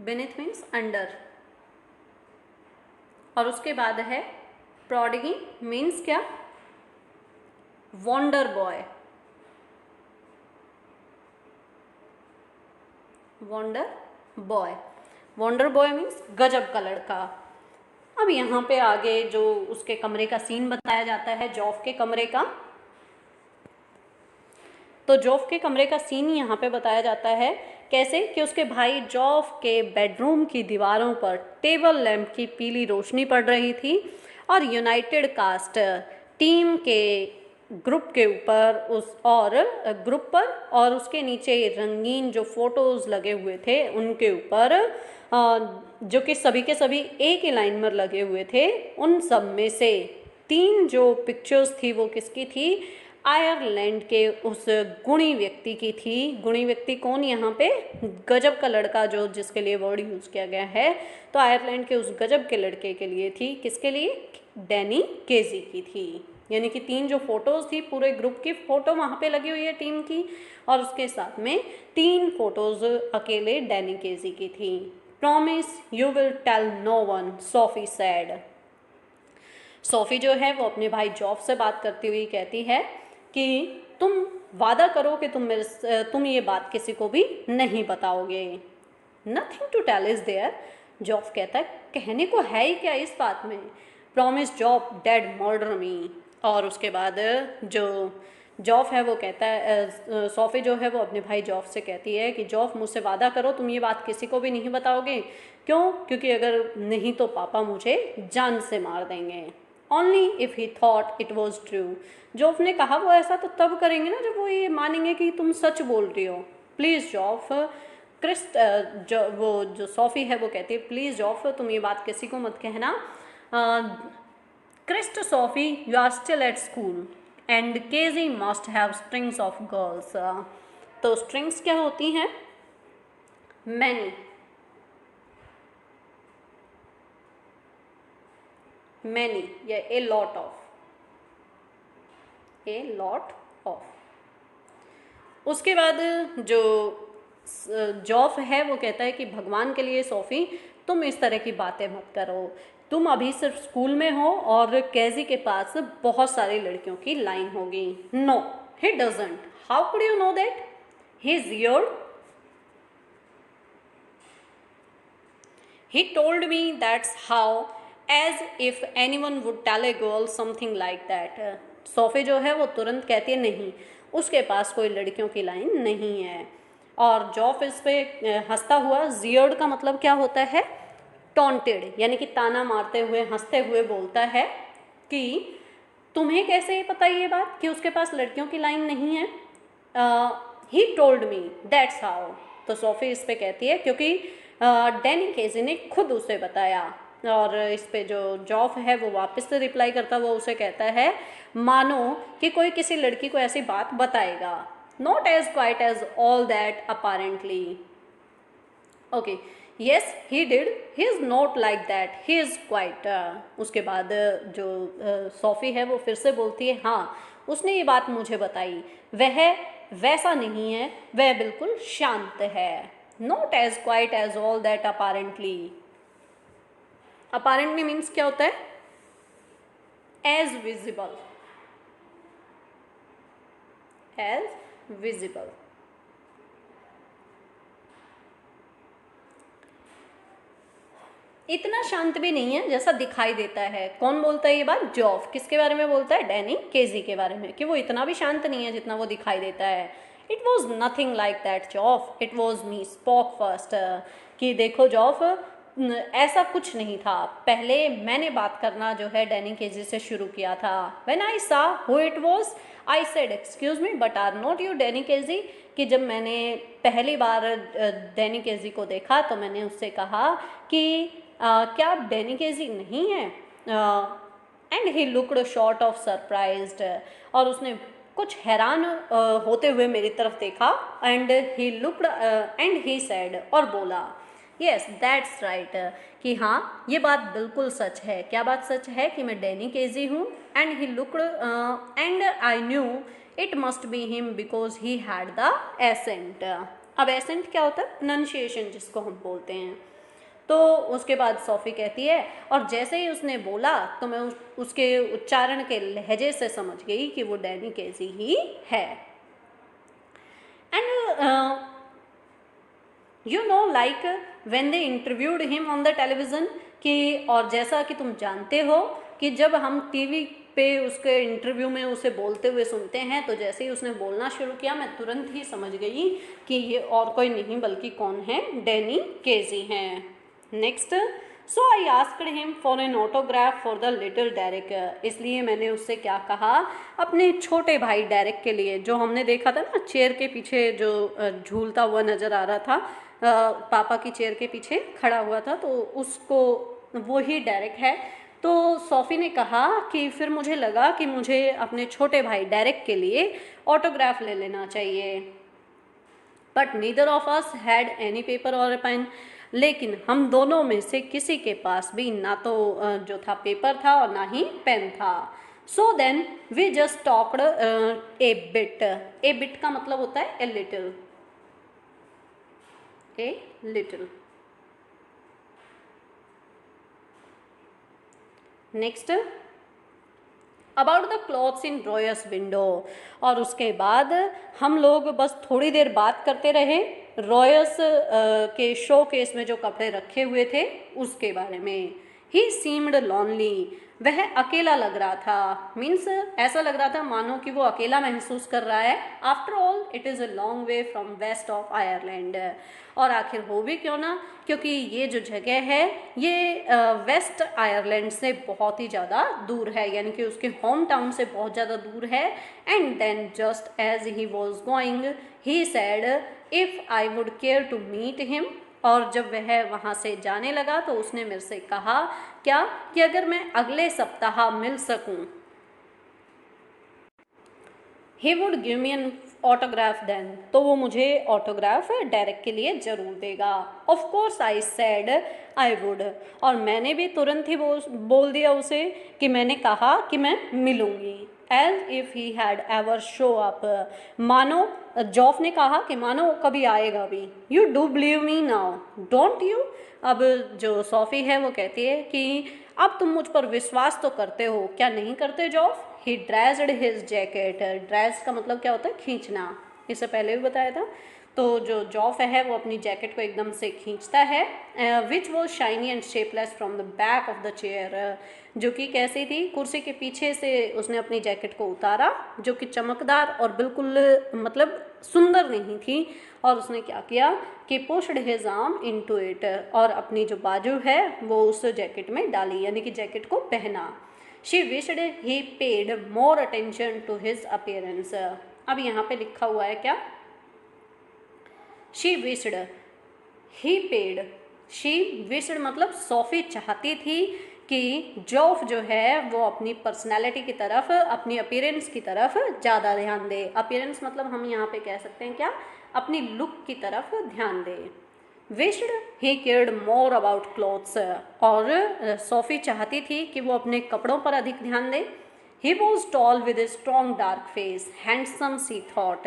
Beneath means under. और उसके बाद है प्रोडिगी मीन्स क्या? Wonder boy. Wonder boy. Wonder boy means गजब का लड़का। अब यहाँ पे आगे जो उसके कमरे का सीन बताया जाता है, जॉफ के कमरे का। तो जॉफ के कमरे का सीन यहाँ पे बताया जाता है कैसे कि उसके भाई जॉफ के बेडरूम की दीवारों पर टेबल लैंप की पीली रोशनी पड़ रही थी और यूनाइटेड कास्ट टीम के ग्रुप के ऊपर ग्रुप पर और उसके नीचे रंगीन जो फोटोज़ लगे हुए थे उनके ऊपर जो कि सभी के सभी एक ही लाइन में लगे हुए थे, उन सब में से 3 जो पिक्चर्स थी वो किसकी थी? आयरलैंड के उस गुणी व्यक्ति की थी। गुणी व्यक्ति कौन यहाँ पे? गजब का लड़का, जो जिसके लिए वर्ड यूज़ किया गया है। तो आयरलैंड के उस गजब के लड़के के लिए थी। किसके लिए? डैनी केजी की थी। यानी कि 3 जो फोटोज़ थी, पूरे ग्रुप की फ़ोटो वहाँ पे लगी हुई है टीम की, और उसके साथ में 3 फोटोज़ अकेले डैनी केजी की थी। Promise you will tell no one, Sophie said. Sophie जो है वो अपने भाई जॉफ से बात करती हुई कहती है कि तुम वादा करो कि तुम ये बात किसी को भी नहीं बताओगे। Nothing to tell is there, Joff कहता है कहने को है ही क्या इस बात में। प्रॉमिस जॉफ डैड मर्डर मी। और उसके बाद जो जॉफ है वो कहता है, सोफ़ी जो है वो अपने भाई जॉफ से कहती है कि जॉफ मुझसे वादा करो तुम ये बात किसी को भी नहीं बताओगे। क्यों? क्योंकि अगर नहीं तो पापा मुझे जान से मार देंगे। Only if he thought it was true. जॉफ ने कहा वो ऐसा तो तब करेंगे ना जब वो ये मानेंगे कि तुम सच बोल रही हो। प्लीज़ जॉफ, जो सोफ़ी है वो कहती है प्लीज़ जॉफ तुम ये बात किसी को मत कहना। Christ Sophie you are still at school and KG must have strings of girls. तो स्ट्रिंग्स क्या होती हैं? मैनी, मैनी या ए लॉट ऑफ। उसके बाद जो जॉफ है वो कहता है कि भगवान के लिए सोफ़ी तुम इस तरह की बातें मत करो, तुम अभी सिर्फ स्कूल में हो और केजी के पास बहुत सारी लड़कियों की लाइन होगी। No he doesn't, how could you know that? He is your, he told me that's how, as if anyone would tell a girl something like that। SoFi जो है वो तुरंत कहती है नहीं, उसके पास कोई लड़कियों की लाइन नहीं है। और जॉफ इस पे हंसता हुआ, जियर्ड का मतलब क्या होता है? टॉन्टेड, यानी कि ताना मारते हुए हंसते हुए बोलता है कि तुम्हें कैसे पता ये बात कि उसके पास लड़कियों की लाइन नहीं है? He told me that's how. तो सोफ़ी इस पे कहती है क्योंकि डैनी केजी ने खुद उसे बताया। और इस पे जो जॉफ है वो वापस से रिप्लाई करता हुआ उसे कहता है मानो कि कोई किसी लड़की को ऐसी बात बताएगा। Not as quiet as all that apparently. Okay, yes he did, he is not like that, he is quiet. उसके बाद जो सोफ़ी है वो फिर से बोलती है हाँ उसने ये बात मुझे बताई, वह वैसा नहीं है, वह बिल्कुल शांत है। Not as quiet as all that apparently. Apparently means क्या होता है? As visible, as visible. इतना शांत भी नहीं है जैसा दिखाई देता है। कौन बोलता है ये बात? जॉफ। किसके बारे में बोलता है? डैनी केजी के बारे में, कि वो इतना भी शांत नहीं है जितना वो दिखाई देता है। It was nothing like that जॉफ, it was me spoke first. कि देखो जॉफ, ऐसा कुछ नहीं था, पहले मैंने बात करना जो है डैनी केजी से शुरू किया था। When I saw who it was I said excuse me but are not you Danny KG. कि जब मैंने पहली बार डैनी केजी को देखा तो मैंने उससे कहा कि क्या आप डैनी केजी नहीं हैं? And he looked short of surprised. और उसने कुछ हैरान होते हुए मेरी तरफ देखा। And he looked and he said, और बोला येस दैट्स राइट, कि हाँ ये बात बिल्कुल सच है। क्या बात सच है? कि मैं डैनी केजी हूँ। And he looked and I knew it must be him because he had the accent. अब एसेंट क्या होता है? प्रोनाउंसिएशन जिसको हम बोलते हैं। तो उसके बाद सोफ़ी कहती है और जैसे ही उसने बोला तो मैं उसके उच्चारण के लहजे से समझ गई कि वो डैनी केजी ही है। And you know like when they interviewed him on the television, कि और जैसा कि तुम जानते हो कि जब हम टीवी पे उसके इंटरव्यू में उसे बोलते हुए सुनते हैं तो जैसे ही उसने बोलना शुरू किया मैं तुरंत ही समझ गई कि ये और कोई नहीं बल्कि कौन है? डैनी केजी हैं। Next, so I asked him for an autograph for the little Derek. इसलिए मैंने उससे क्या कहा, अपने छोटे भाई डेरिक के लिए, जो हमने देखा था ना चेयर के पीछे जो झूलता हुआ नज़र आ रहा था, पापा की चेयर के पीछे खड़ा हुआ था, तो उसको वो ही डेरिक है। तो सोफ़ी ने कहा कि फिर मुझे लगा कि मुझे अपने छोटे भाई डेरिक के लिए ऑटोग्राफ ले लेना चाहिए। But neither of us had any paper और ए पेन। लेकिन हम दोनों में से किसी के पास भी ना तो जो था पेपर था और ना ही पेन था। So then we just talked a bit. A bit का मतलब होता है a little, a little. Next, about the clothes in drapers window. और उसके बाद हम लोग बस थोड़ी देर बात करते रहे रॉयर्स के शो केस में जो कपड़े रखे हुए थे उसके बारे में। ही सीम्ड लॉनली, वह अकेला लग रहा था। मीन्स ऐसा लग रहा था मानो कि वो अकेला महसूस कर रहा है। After all it is a long way from west of Ireland. और आखिर हो भी क्यों ना, क्योंकि ये जो जगह है ये वेस्ट आयरलैंड से बहुत ही ज़्यादा दूर है, यानी कि उसके होम टाउन से बहुत ज़्यादा दूर है। And then just as he was going he said if I would care to meet him. और जब वह वहाँ से जाने लगा तो उसने मेरे से कहा क्या, कि अगर मैं अगले सप्ताह मिल सकूं, he would give me an autograph then, तो वो मुझे ऑटोग्राफ डायरेक्ट के लिए ज़रूर देगा। Of course I said I would. और मैंने भी तुरंत ही बोल दिया उसे कि मैंने कहा कि मैं मिलूंगी। As if he had ever show up, मानो जॉफ ने कहा कि मानो कभी आएगा भी। You do believe me now don't you. अब जो सोफ़ी है वो कहती है कि अब तुम मुझ पर विश्वास तो करते हो, क्या नहीं करते जॉफ। ही ड्रेस्ड हिज जैकेट। ड्रेस का मतलब क्या होता है, खींचना, इससे पहले भी बताया था। तो जो जॉफ है वो अपनी जैकेट को एकदम से खींचता है, which was shiny and shapeless from the back of the chair. जो कि कैसी थी, कुर्सी के पीछे से उसने अपनी जैकेट को उतारा, जो कि चमकदार और बिल्कुल मतलब सुंदर नहीं थी। और उसने क्या किया कि pushed his arm into it, और अपनी जो बाजू है वो उस जैकेट में डाली, यानी कि जैकेट को पहना। She wished he paid more attention to his appearance. अब यहाँ पे लिखा हुआ है क्या, she wished he paid. She wished मतलब सोफ़ी चाहती थी कि जॉफ जो है वो अपनी पर्सनैलिटी की तरफ, अपनी अपीयरेंस की तरफ ज़्यादा ध्यान दे। अपीयरेंस मतलब हम यहाँ पे कह सकते हैं क्या, अपनी लुक की तरफ ध्यान दे। Wished he cared more about clothes, और सोफ़ी चाहती थी कि वो अपने कपड़ों पर अधिक ध्यान दे। He was tall with a strong dark face handsome she thought.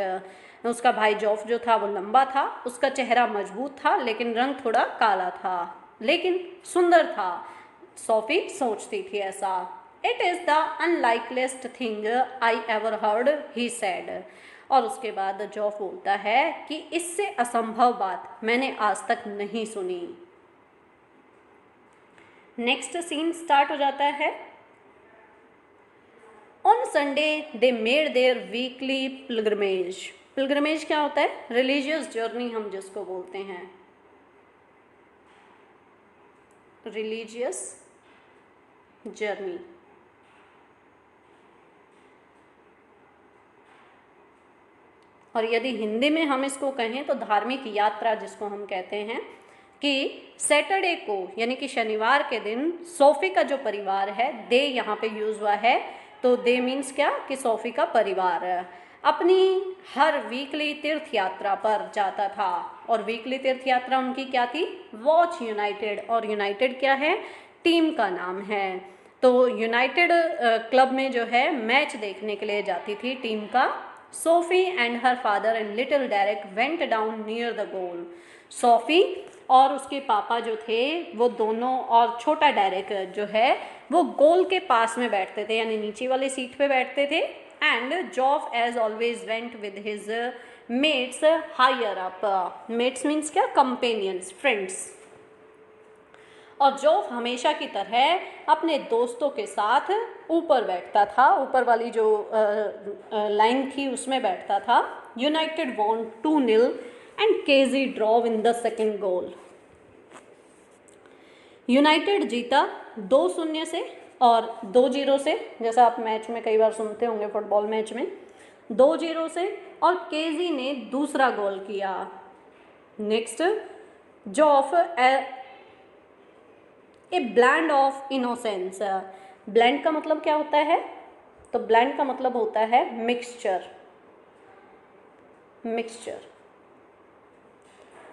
उसका भाई जॉफ जो था वो लंबा था, उसका चेहरा मजबूत था लेकिन रंग थोड़ा काला था, लेकिन सुंदर था। सोफ़ी सोचती थी ऐसा। It is the unlikeliest thing I ever heard, he said. और उसके बाद जॉफ बोलता है कि इससे असंभव बात मैंने आज तक नहीं सुनी। नेक्स्ट सीन स्टार्ट हो जाता है। On Sunday they made their weekly pilgrimage. Pilgrimage क्या होता है, रिलीजियस जर्नी हम जिसको बोलते हैं, रिलीजियस जर्नी। और यदि हिंदी में हम इसको कहें तो धार्मिक यात्रा जिसको हम कहते हैं, कि सैटरडे को यानी कि शनिवार के दिन सोफ़ी का जो परिवार है, दे यहाँ पे यूज़ हुआ है, तो दे मीन्स क्या, कि सोफ़ी का परिवार अपनी हर वीकली तीर्थ यात्रा पर जाता था। और वीकली तीर्थ यात्रा उनकी क्या थी, वॉच यूनाइटेड। और यूनाइटेड क्या है, टीम का नाम है। तो यूनाइटेड क्लब में जो है मैच देखने के लिए जाती थी टीम का। SoFi and her father and little Derek went down near the goal. SoFi और उसके पापा जो थे वो दोनों, और छोटा डेरेक जो है वो गोल के पास में बैठते थे, यानी नीचे वाली सीट पे बैठते थे। And Joff as always went with his mates higher up. Mates means क्या, कंपेनियंस, फ्रेंड्स। और जॉफ हमेशा की तरह अपने दोस्तों के साथ ऊपर बैठता था, ऊपर वाली जो लाइन थी उसमें बैठता था। United won 2-0 and KG drove in the second goal. United जीता 2-0 से और 2-0 से, जैसा आप मैच में कई बार सुनते होंगे फुटबॉल मैच में, 2-0 से, और केजी ने दूसरा गोल किया। Next, Joff a blend of innocence. Blend का मतलब क्या होता है? तो ब्लैंड का मतलब होता है mixture, mixture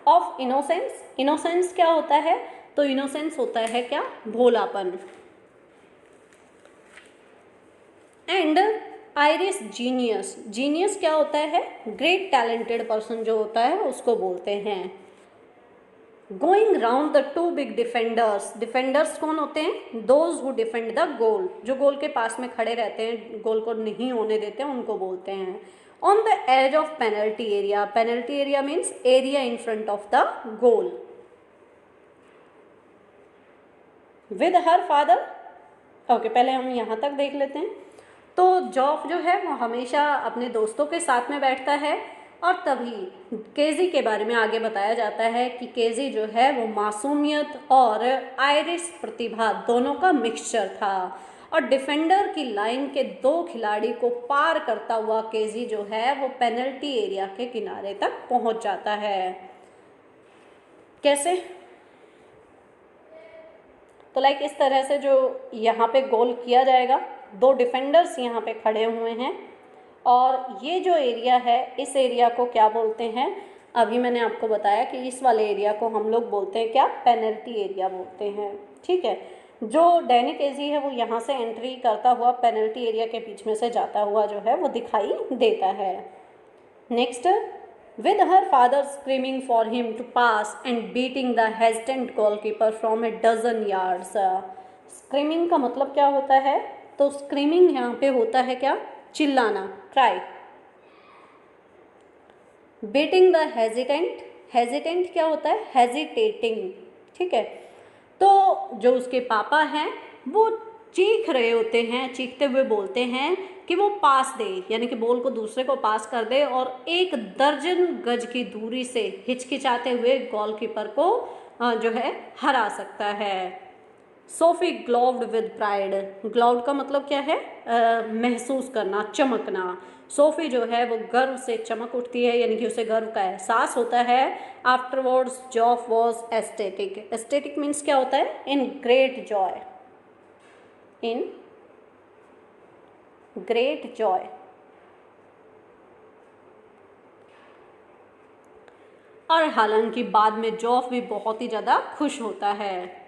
of innocence. Innocence क्या होता है? तो इनोसेंस होता है क्या? भोलापन। And iris genius. जीनियस क्या होता है? ग्रेट टैलेंटेड पर्सन जो होता है उसको बोलते हैं। Going round the two big defenders. Defenders कौन होते हैं? Those who defend the goal, जो गोल के पास में खड़े रहते हैं, गोल को नहीं होने देते हैं, उनको बोलते हैं। On the edge of penalty area. Penalty area means area in front of the goal. With her father. Okay, पहले हम यहाँ तक देख लेते हैं। तो जॉफ जो है वो हमेशा अपने दोस्तों के साथ में बैठता है, और तभी केजी के बारे में आगे बताया जाता है कि केजी जो है वो मासूमियत और आयरिश प्रतिभा दोनों का मिक्सचर था, और डिफेंडर की लाइन के 2 खिलाड़ी को पार करता हुआ केजी जो है वो पेनल्टी एरिया के किनारे तक पहुंच जाता है। कैसे? तो लाइक इस तरह से जो यहाँ पे गोल किया जाएगा, 2 डिफेंडर्स यहाँ पे खड़े हुए हैं, और ये जो एरिया है इस एरिया को क्या बोलते हैं? अभी मैंने आपको बताया कि इस वाले एरिया को हम लोग बोलते हैं क्या? पेनल्टी एरिया बोलते हैं। ठीक है, जो डैनी केजी है वो यहाँ से एंट्री करता हुआ पेनल्टी एरिया के बीच में से जाता हुआ जो है वो दिखाई देता है। Next, with her father screaming for him to pass and beating the hesitant goalkeeper from a dozen yards। Screaming का मतलब क्या होता है? तो स्क्रीमिंग यहाँ पे होता है क्या? चिल्लाना, cry. Beating the hesitant. Hesitant क्या होता है? हेजिटेटिंग। ठीक है, तो जो उसके पापा हैं वो चीख रहे होते हैं, चीखते हुए बोलते हैं कि वो पास दे, यानी कि बॉल को दूसरे को पास कर दे, और 1 दर्जन गज की दूरी से हिचकिचाते हुए गोलकीपर को जो है हरा सकता है। Sophie glowed with pride. Glowed का मतलब क्या है? महसूस करना, चमकना। सोफी जो है वो गर्व से चमक उठती है, यानी कि उसे गर्व का एहसास होता है। Afterwards जॉफ was aesthetic. Aesthetic means क्या होता है? In great Joy, in great Joy. और हालांकि बाद में जॉफ भी बहुत ही ज़्यादा खुश होता है।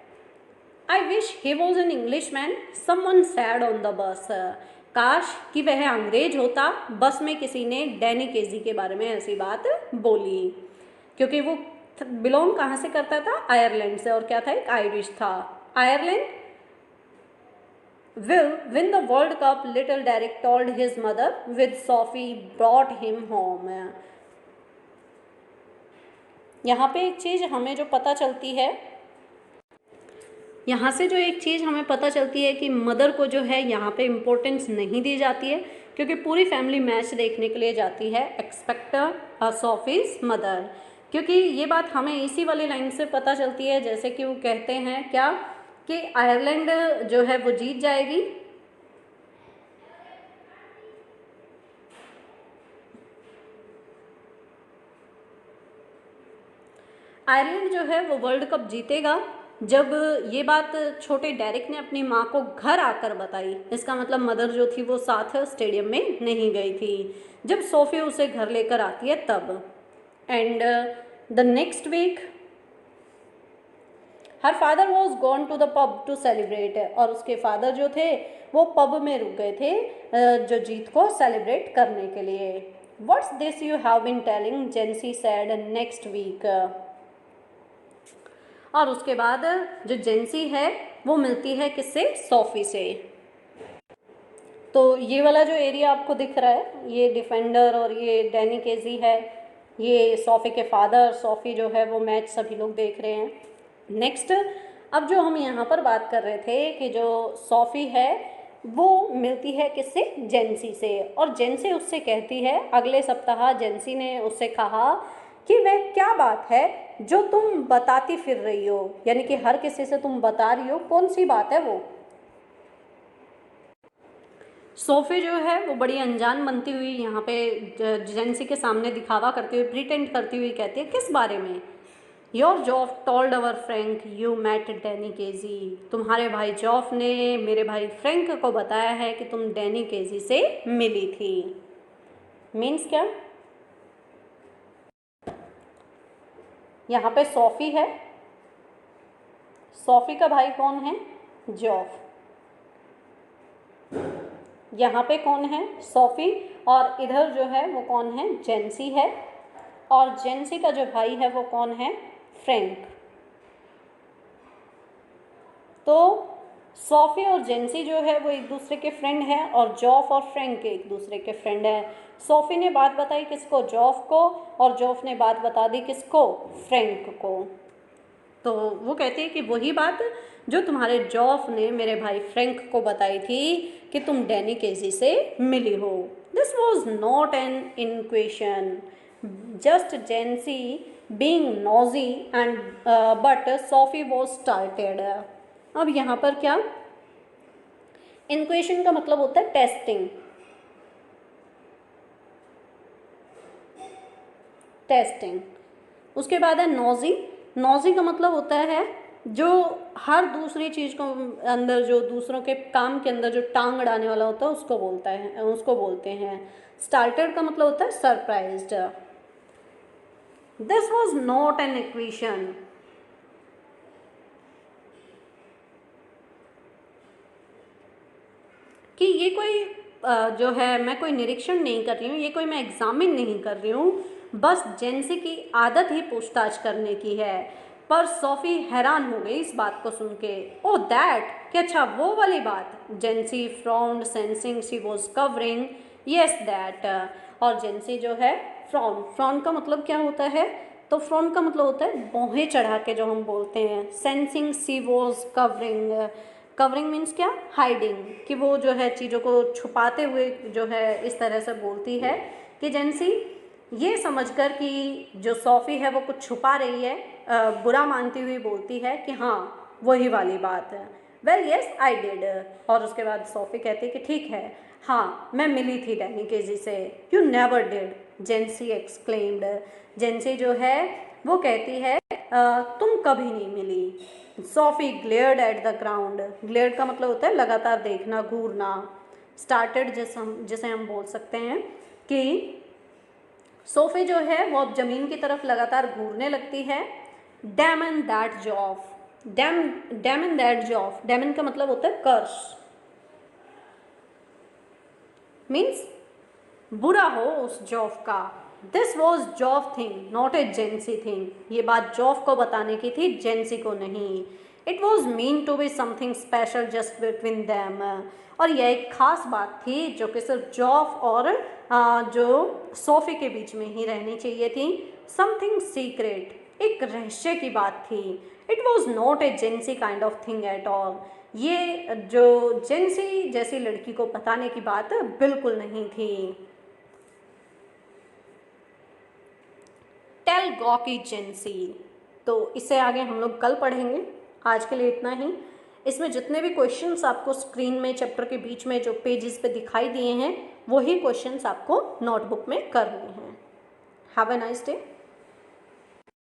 I wish he was an English man, someone sad on the bus. काश कि वह अंग्रेज होता, बस में किसी ने डैनी केजी के बारे में ऐसी बात बोली, क्योंकि वो बिलोंग कहाँ से करता था? आयरलैंड से, और क्या था? एक आयरिश था। Ireland will win the World Cup, little Derek told his mother, with Sophie brought him home। यहाँ पे एक चीज़ हमें जो पता चलती है, यहाँ से जो एक चीज़ हमें पता चलती है कि मदर को जो है यहाँ पे इम्पोर्टेंस नहीं दी जाती है, क्योंकि पूरी फैमिली मैच देखने के लिए जाती है एक्सपेक्ट सोफीज मदर। क्योंकि ये बात हमें इसी वाली लाइन से पता चलती है, जैसे कि वो कहते हैं क्या कि आयरलैंड जो है वो जीत जाएगी, आयरलैंड जो है वो वर्ल्ड कप जीतेगा। जब ये बात छोटे डेरिक ने अपनी माँ को घर आकर बताई, इसका मतलब मदर जो थी वो साथ स्टेडियम में नहीं गई थी, जब सोफी उसे घर लेकर आती है तब। And the next week her father was gone to the pub to celebrate. और उसके फादर जो थे वो पब में रुक गए थे जो जीत को सेलिब्रेट करने के लिए। What's this you have been telling, Jency said next week. और उसके बाद जो जेंसी है वो मिलती है किससे? सोफी से। तो ये वाला जो एरिया आपको दिख रहा है, ये डिफेंडर और ये डैनी केजी है, ये सोफी के फादर, सोफी जो है वो मैच सभी लोग देख रहे हैं। नेक्स्ट, अब जो हम यहाँ पर बात कर रहे थे कि जो सोफी है वो मिलती है किससे? जेंसी से। और जेंसी उससे कहती है, अगले सप्ताह जेंसी ने उससे कहा कि वह क्या बात है जो तुम बताती फिर रही हो, यानी कि हर किसी से तुम बता रही हो, कौन सी बात है वो। सोफी जो है वो बड़ी अनजान बनती हुई यहाँ पे जेंसी के सामने दिखावा करती हुई, प्रिटेंड करती हुई कहती है, किस बारे में। Your Joff told our Frank you met Danny KG, तुम्हारे भाई जॉफ ने मेरे भाई फ्रैंक को बताया है कि तुम डैनी केजी से मिली थी। मीन्स क्या, यहाँ पे सोफी है, सोफी का भाई कौन है, जॉफ। यहाँ पे कौन है, सोफी, और इधर जो है वो कौन है, जेंसी है, और जेंसी का जो भाई है वो कौन है, फ्रैंक। तो सोफी और जेंसी जो है वो एक दूसरे के फ्रेंड हैं, और जॉफ और फ्रैंक एक दूसरे के फ्रेंड हैं। सोफी ने बात बताई किसको, जॉफ को, और जॉफ ने बात बता दी किसको, फ्रैंक को। तो वो कहती है कि वही बात जो तुम्हारे जॉफ ने मेरे भाई फ्रैंक को बताई थी कि तुम डैनी केजी से मिली हो। This was not an inquisition, just Jancy being nosy and but Sophie was started. अब यहाँ पर क्या, इनक्वेशन का मतलब होता है टेस्टिंग, टेस्टिंग। उसके बाद है नॉजी, नॉजी का मतलब होता है जो हर दूसरी चीज़ को अंदर, जो दूसरों के काम के अंदर जो टांग अड़ाने वाला होता है उसको बोलता है, उसको बोलते हैं। स्टार्टेड का मतलब होता है surprised. This was not an equation, कि ये कोई जो है, मैं कोई निरीक्षण नहीं कर रही हूँ, ये कोई मैं एग्जामिन नहीं कर रही हूँ, बस जेंसी की आदत ही पूछताछ करने की है। पर सोफी हैरान हो गई इस बात को सुन के। ओ दैट, कि अच्छा वो वाली बात। Jancy frowned sensing she was covering, yes that. और जेंसी जो है फ्राउंड, फ्राउंड का मतलब क्या होता है, तो फ्राउंड का मतलब होता है भौहें चढ़ा के जो हम बोलते हैं। Sensing she was covering, covering means क्या, हाइडिंग, कि वो जो है चीज़ों को छुपाते हुए जो है इस तरह से बोलती है कि जेंसी ये समझकर कि जो सोफी है वो कुछ छुपा रही है, बुरा मानती हुई बोलती है कि हाँ वही वाली बात है। Well yes I did. और उसके बाद सोफी कहती है कि ठीक है, हाँ मैं मिली थी डैनी केजी से। You never did, Jancy exclaimed. Jancy जो है वो कहती है तुम कभी नहीं मिली। Sophie glared at the ground, glared का मतलब होता है लगातार देखना, घूरना। स्टार्टेड जिसे हम बोल सकते हैं कि सोफी जो है वो अब जमीन की तरफ लगातार घूरने लगती है। Dam and that जॉफ, dam and that जॉफ, dam का मतलब होता है कर्स, मीन्स बुरा हो उस जॉफ का। This was जॉफ thing not a जेंसी thing, ये बात जॉफ को बताने की थी, जेंसी को नहीं। It was mean to be something special just between them, और यह एक खास बात थी जो कि सिर्फ जॉफ और जो सोफी के बीच में ही रहनी चाहिए थी। समथिंग सीक्रेट, एक रहस्य की बात थी। It was not a जेंसी kind of thing at all, ये जो जेंसी जैसी लड़की को बताने की बात बिल्कुल नहीं थी। टेल गॉकी जेंसी, तो इससे आगे हम लोग कल पढ़ेंगे। आज के लिए इतना ही। इसमें जितने भी क्वेश्चंस आपको स्क्रीन में चैप्टर के बीच में जो पेजेस पे दिखाई दिए हैं वही क्वेश्चंस आपको नोटबुक में करने हैं। Have a nice day.